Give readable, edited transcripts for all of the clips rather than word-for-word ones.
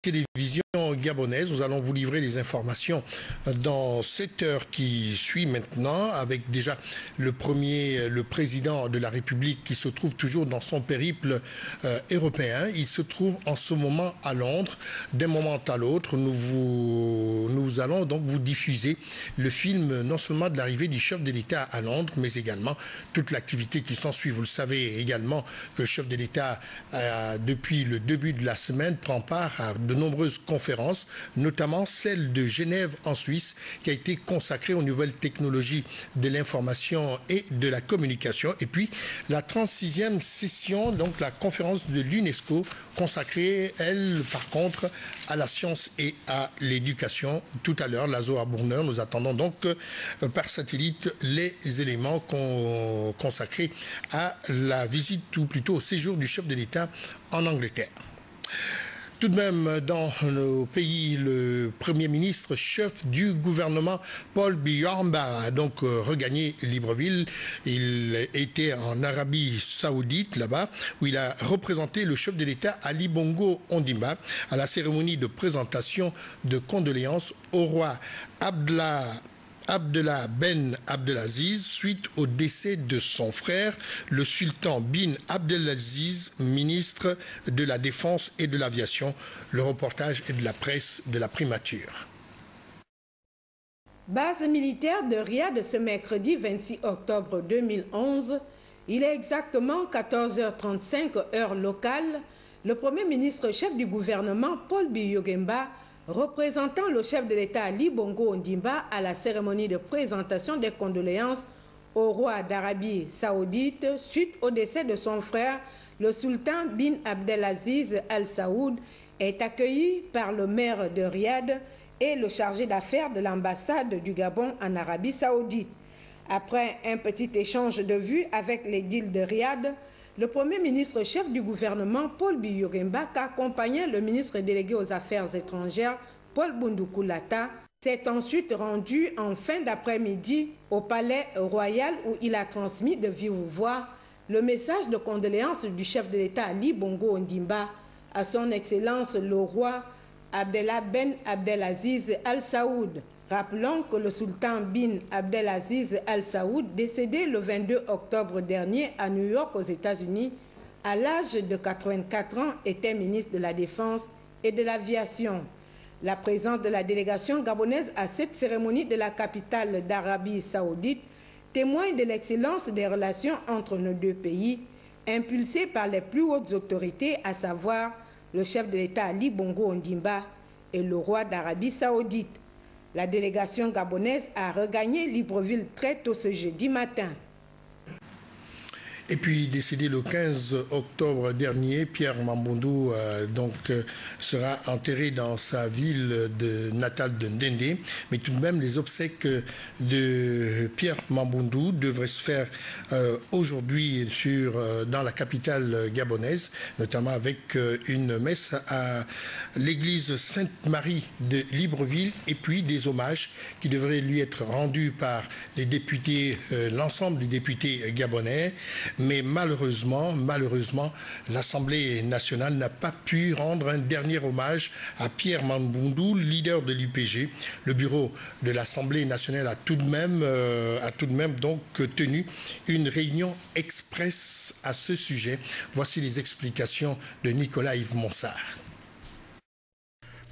Télévision gabonaise. Nous allons vous livrer les informations dans cette heure qui suit maintenant, avec déjà le président de la République qui se trouve toujours dans son périple européen. Il se trouve en ce moment à Londres. D'un moment à l'autre, nous allons donc vous diffuser le film non seulement de l'arrivée du chef de l'État à Londres, mais également toute l'activité qui s'ensuit. Vous le savez également que le chef de l'État, depuis le début de la semaine, prend part à de nombreuses conférences, notamment celle de Genève en Suisse, qui a été consacrée aux nouvelles technologies de l'information et de la communication. Et puis la 36e session, donc la conférence de l'UNESCO, consacrée, elle, par contre, à la science et à l'éducation. Tout à l'heure, Lazo Arbourneur, nous attendons donc par satellite les éléments consacrés à la visite, ou plutôt au séjour du chef de l'État en Angleterre. Tout de même, dans nos pays, le Premier ministre chef du gouvernement, Paul Biya a donc regagné Libreville. Il était en Arabie Saoudite, là-bas, où il a représenté le chef de l'État Ali Bongo Ondimba à la cérémonie de présentation de condoléances au roi Abdallah Ben Abdelaziz suite au décès de son frère, le sultan bin Abdelaziz, ministre de la Défense et de l'Aviation. Le reportage est de la presse de la primature. Base militaire de Riyad ce mercredi 26 octobre 2011, il est exactement 14h35 heure locale. Le Premier ministre chef du gouvernement Paul Biya représentant le chef de l'État Ali Bongo Ondimba à la cérémonie de présentation des condoléances au roi d'Arabie Saoudite suite au décès de son frère, le sultan bin Abdelaziz Al Saoud, est accueilli par le maire de Riyad et le chargé d'affaires de l'ambassade du Gabon en Arabie Saoudite. Après un petit échange de vues avec l'édile de Riyad, le Premier ministre chef du gouvernement, Paul Biya, accompagnant le ministre délégué aux Affaires étrangères, Paul Boundoukoulata, s'est ensuite rendu en fin d'après-midi au palais royal où il a transmis de vive voix le message de condoléances du chef de l'État Ali Bongo Ondimba à son Excellence le roi Abdallah Ben Abdelaziz Al Saoud. Rappelons que le sultan bin Abdelaziz Al Saoud, décédé le 22 octobre dernier à New York aux États-Unis, à l'âge de 84 ans, était ministre de la Défense et de l'Aviation. La présence de la délégation gabonaise à cette cérémonie de la capitale d'Arabie Saoudite témoigne de l'excellence des relations entre nos deux pays, impulsées par les plus hautes autorités, à savoir le chef de l'État Ali Bongo Ondimba et le roi d'Arabie Saoudite. La délégation gabonaise a regagné Libreville très tôt ce jeudi matin. Et puis, décédé le 15 octobre dernier, Pierre Mamboundou sera enterré dans sa ville natale de Ndendé. Mais tout de même, les obsèques de Pierre Mamboundou devraient se faire aujourd'hui dans la capitale gabonaise, notamment avec une messe à l'église Sainte-Marie de Libreville et puis des hommages qui devraient lui être rendus par les députés, l'ensemble des députés gabonais. Mais malheureusement, l'Assemblée nationale n'a pas pu rendre un dernier hommage à Pierre Mamboundou, leader de l'UPG. Le bureau de l'Assemblée nationale a tout de même donc tenu une réunion express à ce sujet. Voici les explications de Nicolas Yves Monsard.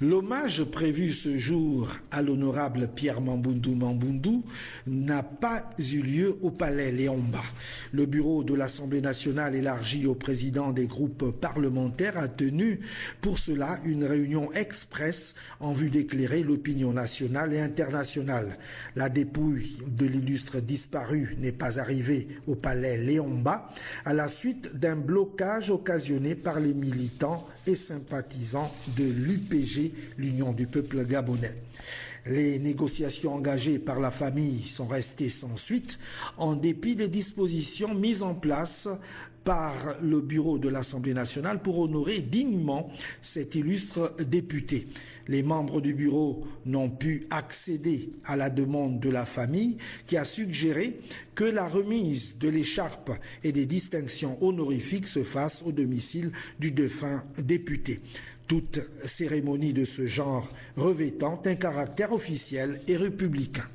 L'hommage prévu ce jour à l'honorable Pierre Mamboundou n'a pas eu lieu au palais Léomba. Le bureau de l'Assemblée nationale élargi aux présidents des groupes parlementaires a tenu pour cela une réunion express en vue d'éclairer l'opinion nationale et internationale. La dépouille de l'illustre disparu n'est pas arrivée au palais Léomba à la suite d'un blocage occasionné par les militants et sympathisants de l'UPG, l'Union du peuple gabonais. Les négociations engagées par la famille sont restées sans suite en dépit des dispositions mises en place par le bureau de l'Assemblée nationale pour honorer dignement cet illustre député. Les membres du bureau n'ont pu accéder à la demande de la famille qui a suggéré que la remise de l'écharpe et des distinctions honorifiques se fasse au domicile du défunt député. Toute cérémonie de ce genre revêtant un caractère officiel et républicain.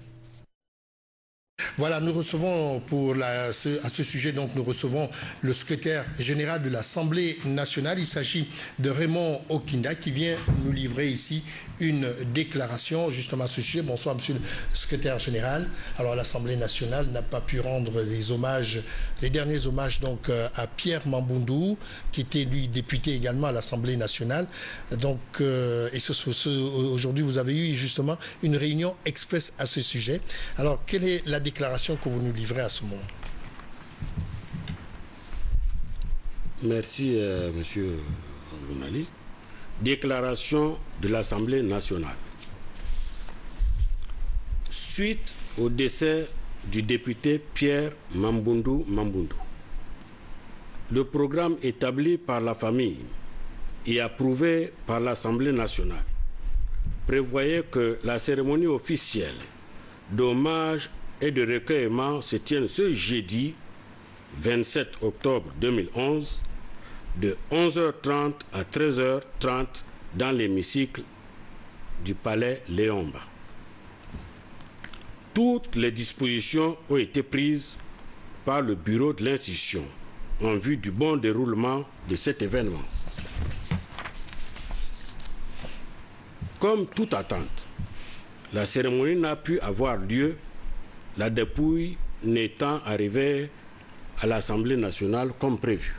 Voilà, nous recevons à ce sujet, donc nous recevons le secrétaire général de l'Assemblée nationale. Il s'agit de Raymond Okinda qui vient nous livrer ici une déclaration justement à ce sujet. Bonsoir monsieur le secrétaire général. Alors l'Assemblée nationale n'a pas pu rendre les derniers hommages donc à Pierre Mamboundou qui était lui député également à l'Assemblée nationale. Donc aujourd'hui vous avez eu justement une réunion express à ce sujet. Alors quelle est la déclaration que vous nous livrez à ce moment? Merci, monsieur le journaliste. Déclaration de l'Assemblée nationale. Suite au décès du député Pierre Mamboundou Mamboundou, le programme établi par la famille et approuvé par l'Assemblée nationale prévoyait que la cérémonie officielle d'hommage et de recueillement se tienne ce jeudi 27 octobre 2011 de 11h30 à 13h30 dans l'hémicycle du palais Léomba. Toutes les dispositions ont été prises par le bureau de l'institution en vue du bon déroulement de cet événement. Comme toute attente, la cérémonie n'a pu avoir lieu, la dépouille n'étant arrivée à l'Assemblée nationale comme prévu.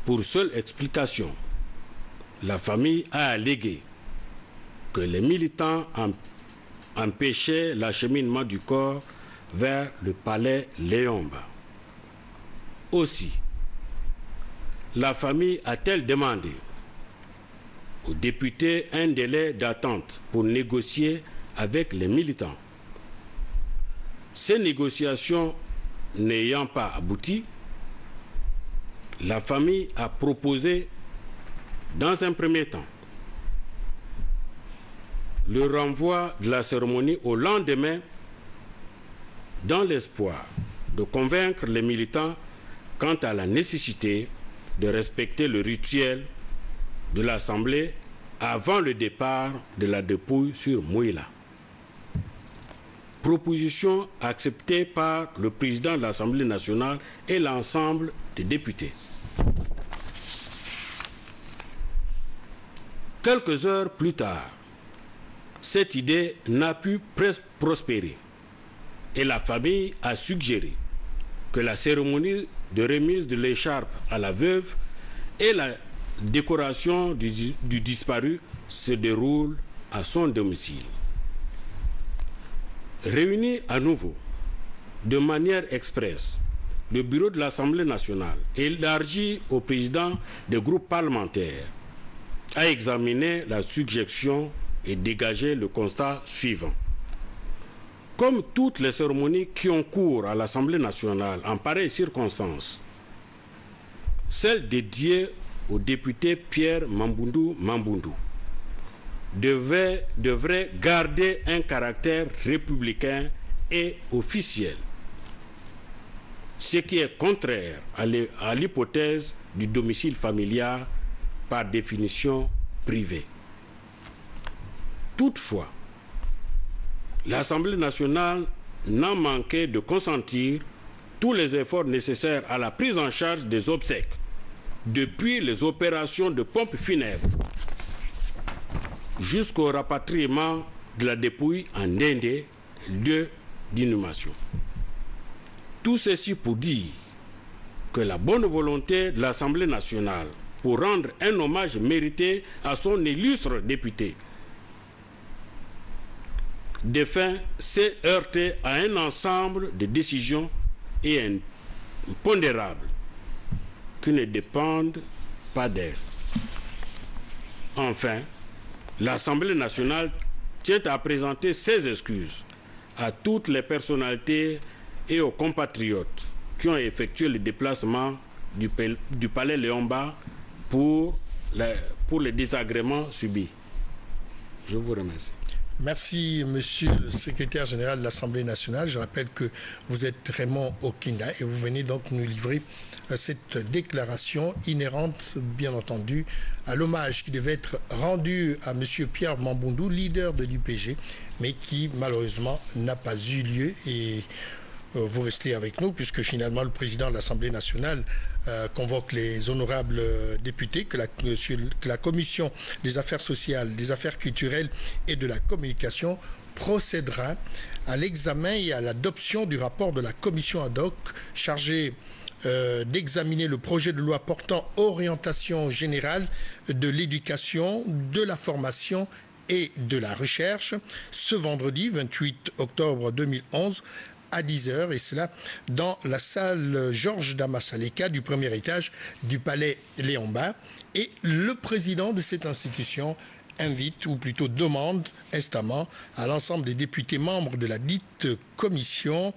Pour seule explication, la famille a allégué que les militants empêchaient l'acheminement du corps vers le palais Léomba. Aussi, la famille a-t-elle demandé aux députés un délai d'attente pour négocier avec les militants. Ces négociations n'ayant pas abouti, la famille a proposé, dans un premier temps, le renvoi de la cérémonie au lendemain, dans l'espoir de convaincre les militants quant à la nécessité de respecter le rituel de l'Assemblée avant le départ de la dépouille sur Mouila. Proposition acceptée par le président de l'Assemblée nationale et l'ensemble des députés. Quelques heures plus tard, cette idée n'a pu prospérer et la famille a suggéré que la cérémonie de remise de l'écharpe à la veuve et la décoration du disparu se déroule à son domicile. Réuni à nouveau, de manière expresse, le bureau de l'Assemblée nationale, élargi au président des groupes parlementaires, a examiné la suggestion et dégagé le constat suivant. Comme toutes les cérémonies qui ont cours à l'Assemblée nationale en pareille circonstance, celle dédiée au député Pierre Mamboundou Mamboundou devrait garder un caractère républicain et officiel, ce qui est contraire à l'hypothèse du domicile familial par définition privée. Toutefois, l'Assemblée nationale n'a manqué de consentir tous les efforts nécessaires à la prise en charge des obsèques, depuis les opérations de pompe funèbre jusqu'au rapatriement de la dépouille en Ndendé, lieu d'inhumation. Tout ceci pour dire que la bonne volonté de l'Assemblée nationale pour rendre un hommage mérité à son illustre député défunt s'est heurté à un ensemble de décisions et impondérables qui ne dépendent pas d'elle. Enfin, l'Assemblée nationale tient à présenter ses excuses à toutes les personnalités et aux compatriotes qui ont effectué le déplacement du palais Léomba pour les désagréments subis. Je vous remercie. Merci, monsieur le secrétaire général de l'Assemblée nationale. Je rappelle que vous êtes Raymond Okinda et vous venez donc nous livrer cette déclaration inhérente, bien entendu, à l'hommage qui devait être rendu à monsieur Pierre Mamboundou, leader de l'UPG, mais qui malheureusement n'a pas eu lieu. Et vous restez avec nous puisque finalement le président de l'Assemblée nationale convoque les honorables députés que la Commission des affaires sociales, des affaires culturelles et de la communication procédera à l'examen et à l'adoption du rapport de la commission ad hoc chargée d'examiner le projet de loi portant orientation générale de l'éducation, de la formation et de la recherche ce vendredi 28 octobre 2011 à 10h, et cela dans la salle Georges Damasaleka du premier étage du palais Léon-Bas. Et le président de cette institution invite, ou plutôt demande instamment à l'ensemble des députés membres de la dite commission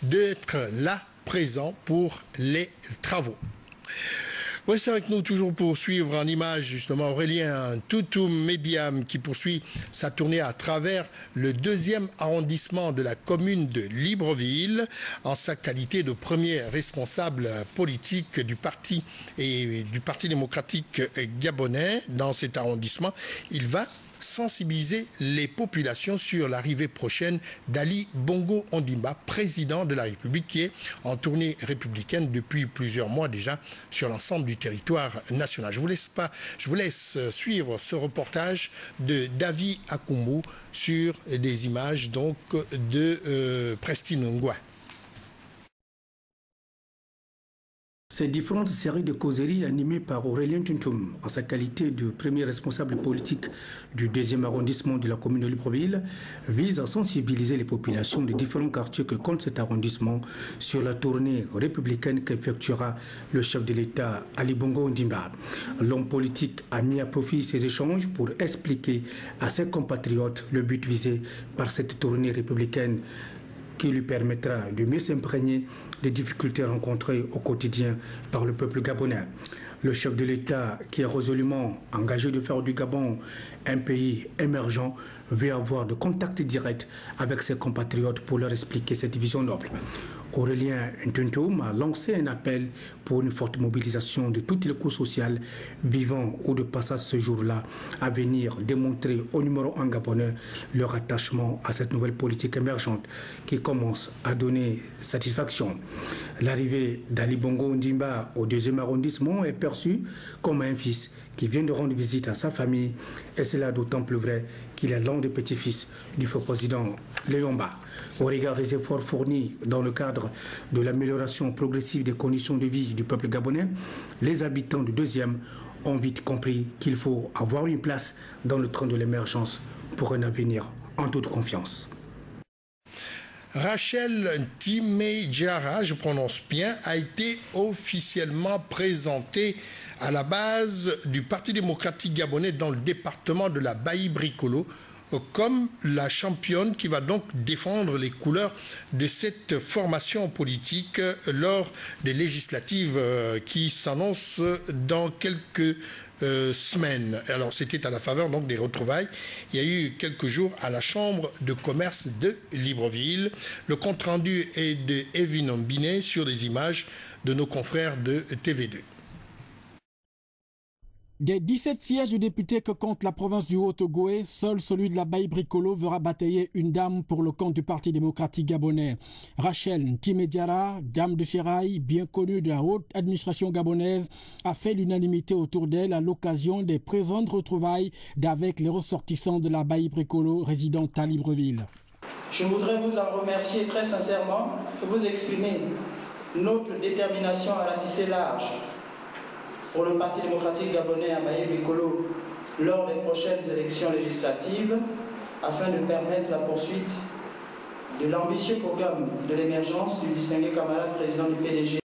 d'être là, présents pour les travaux. Vous restez avec nous toujours pour suivre en images justement Aurélien Toutoum Mébiam qui poursuit sa tournée à travers le 2e arrondissement de la commune de Libreville en sa qualité de premier responsable politique du parti démocratique gabonais. Dans cet arrondissement, il va sensibiliser les populations sur l'arrivée prochaine d'Ali Bongo Ondimba, président de la République, qui est en tournée républicaine depuis plusieurs mois déjà sur l'ensemble du territoire national. Je vous laisse suivre ce reportage de David Akumbu sur des images donc de Prestine Ngwa. Ces différentes séries de causeries animées par Aurélien Toutoum, en sa qualité de premier responsable politique du 2e arrondissement de la commune de Libreville, visent à sensibiliser les populations des différents quartiers que compte cet arrondissement sur la tournée républicaine qu'effectuera le chef de l'État Ali Bongo Ondimba. L'homme politique a mis à profit ces échanges pour expliquer à ses compatriotes le but visé par cette tournée républicaine qui lui permettra de mieux s'imprégner des difficultés rencontrées au quotidien par le peuple gabonais. Le chef de l'État, qui est résolument engagé de faire du Gabon un pays émergent, veut avoir de contacts directs avec ses compatriotes pour leur expliquer cette vision noble. Aurélien Toutoum a lancé un appel pour une forte mobilisation de toutes les couches sociales vivant ou de passage ce jour-là à venir démontrer au numéro 1 gabonais leur attachement à cette nouvelle politique émergente qui commence à donner satisfaction. L'arrivée d'Ali Bongo Ondimba au 2e arrondissement est perçue comme un fils qui vient de rendre visite à sa famille, et cela d'autant plus vrai qu'il est l'un des petits-fils du feu président Léon-Bas. Au regard des efforts fournis dans le cadre de l'amélioration progressive des conditions de vie du peuple gabonais, les habitants du 2e ont vite compris qu'il faut avoir une place dans le train de l'émergence pour un avenir en toute confiance. Rachel Ntimejara, je prononce bien, a été officiellement présentée à la base du Parti démocratique gabonais dans le département de la Baïe-Bricolo comme la championne qui va donc défendre les couleurs de cette formation politique lors des législatives qui s'annoncent dans quelques semaines. Alors c'était à la faveur donc des retrouvailles. Il y a eu quelques jours à la Chambre de commerce de Libreville. Le compte-rendu est de Evin Ombiné sur des images de nos confrères de TV2. Des 17 sièges de députés que compte la province du Haut-Ogooué, seul celui de la Baïe-Bricolo verra batailler une dame pour le compte du Parti démocratique gabonais. Rachel Ntimejara, dame de Sérail, bien connue de la haute administration gabonaise, a fait l'unanimité autour d'elle à l'occasion des présentes retrouvailles d'avec les ressortissants de la Baïe-Bricolo résidant à Libreville. Je voudrais vous en remercier très sincèrement et vous exprimer notre détermination à ratisser large pour le Parti démocratique gabonais à Baïe-Bricolo lors des prochaines élections législatives afin de permettre la poursuite de l'ambitieux programme de l'émergence du distingué camarade président du PDG